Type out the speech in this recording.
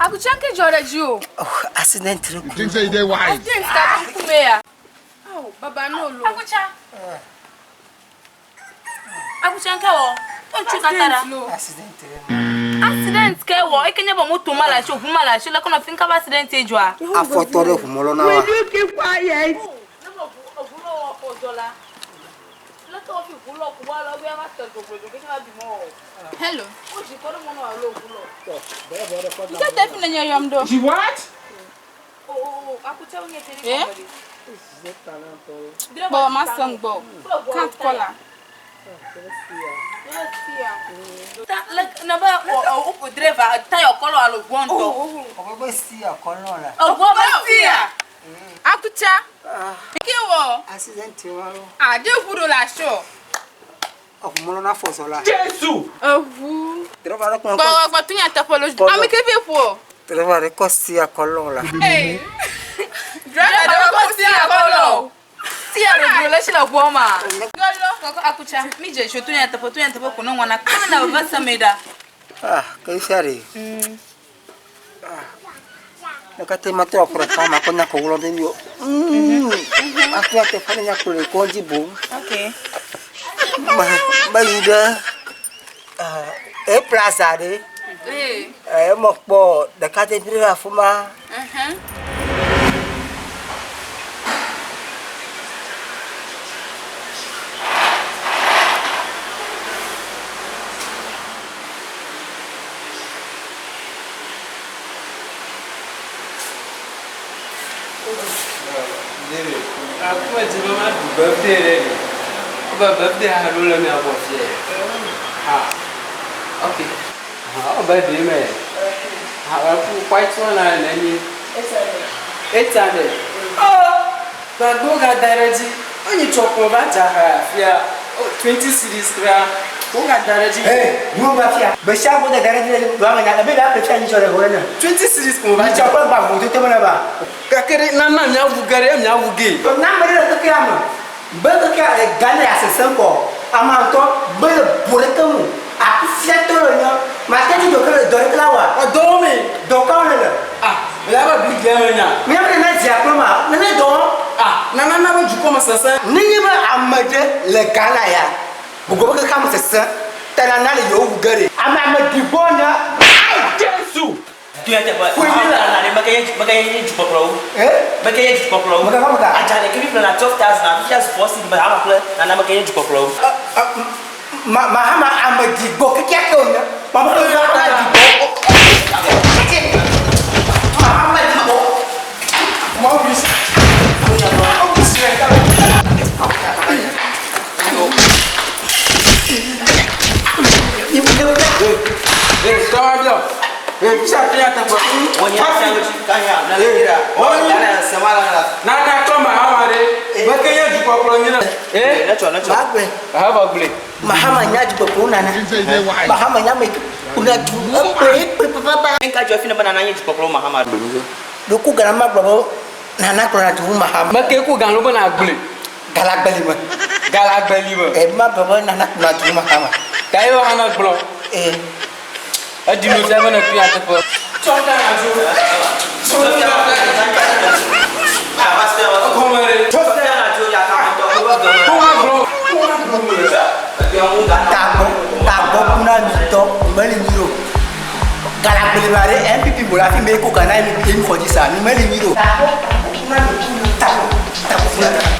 Aguchanke Joreju. Oh, accident. You think say they wise? Oh, Baba no lo. Agucha. Aguchanke wo. On chu katara. Accident. Accident ke wo. E kenye bo moto mala shi ofun mala shi le kono think of accident ejwa. Afotore humolo na wa. Will you keep quiet? No obulo wo ko dola. Let off you bulo ko wa lo we ma to go ke ma bi mo. Hello. O ji ko mo no wa lo bulo. You said definitely your do. She what? Oh, Agucha onye tere Eh? ko. Bo ma song bo. Can't call her. Like no ba o driver tayo kolo alo gwonto. Ogo si akono la. O gwo ba fia. Akucha. Kiwo. Accident wa. Ah, de furo la show. Humolo na fosola. Jesus! Ovu. Trova ko. Ba tunya tapology. Ami ke be po. Trova ko si akono la. Hey. Driver de ko si akolo. Si aro dole shi la gwoma. Golo koko Akucha. Mi je show tunya tapo ko no wana kana na basa meda. Ah, kai shari. Nakate matro pro kama kona ko ulo ndio. Aku ate fanya nyakule konji bu. Okay. Baida plaza de mokpo de kate prira fuma Aku macam mana birthday ni? Birthday halu lah ni apa sih? Okay. Birthday me. Aku quite one ni. 800. Oh, bago gadaraji. Oni choko baca ya. 20 series kira. Kau gadaraji. Hey, you mafia. Besar pun dah darah dua mana? Tapi dah percaya ni cara orang. 20 series kau baca. Cakap bang, itu tu mana bang? Kakek nana nyawu gare nyawu ge. Nama dia tu kiam. Betul kia gana asal ko. Amanto boleh kamu. Aku siap tu loh. Masa tu doktor lawa. Domi. Doktor ni. Berapa beli gamenya? Mina mana siapa mah? Mana dong? Nana nama juko masasa. Ni mah amade legala ya. Bukan ke kamu sesa. Tanah ni yo gare. Amade dibona. Ai Jesu. Tu yang tak buat. Lah, dia makanya jumpa pulau. Makanya jumpa pulau. Makan apa tak? Ajar dia kini pernah 12,000. Dia force di Mahama pula. Nana makanya jumpa pulau. Mahama amadi go kek tu ni. Mama tu dah di go. Mahama di go. Mau bis. Mau bis mereka. Ibu dia. Kau dia. Bisa kelihatan buat. Wanita yang kaya. Nana semalam lah. Nana kau Mahama deh. Makanya jumpa pulau ni lah. Nak cuba. Apa boleh? Mahama juga puna na. Mahama make una apa? Engkau jual film mana nanya jumpa pulau Mahama. Duku garama bro. Nana kena tu Mahama. Makanya aku gang lupa nak boleh. Galak bali mah. Galak beli mah. Ma bro nana kena tu Mahama. Kaya orang nak pulau. Adino saya mana tu yang terpuk. Contoh aja. Kau mari. Contoh aja ya kamu tu. Tabo puna mito mali miro. Galak bali mare MPP bola fi me ko kana mi ko di sa mi mali miro. Tabo puna mito. Tabo.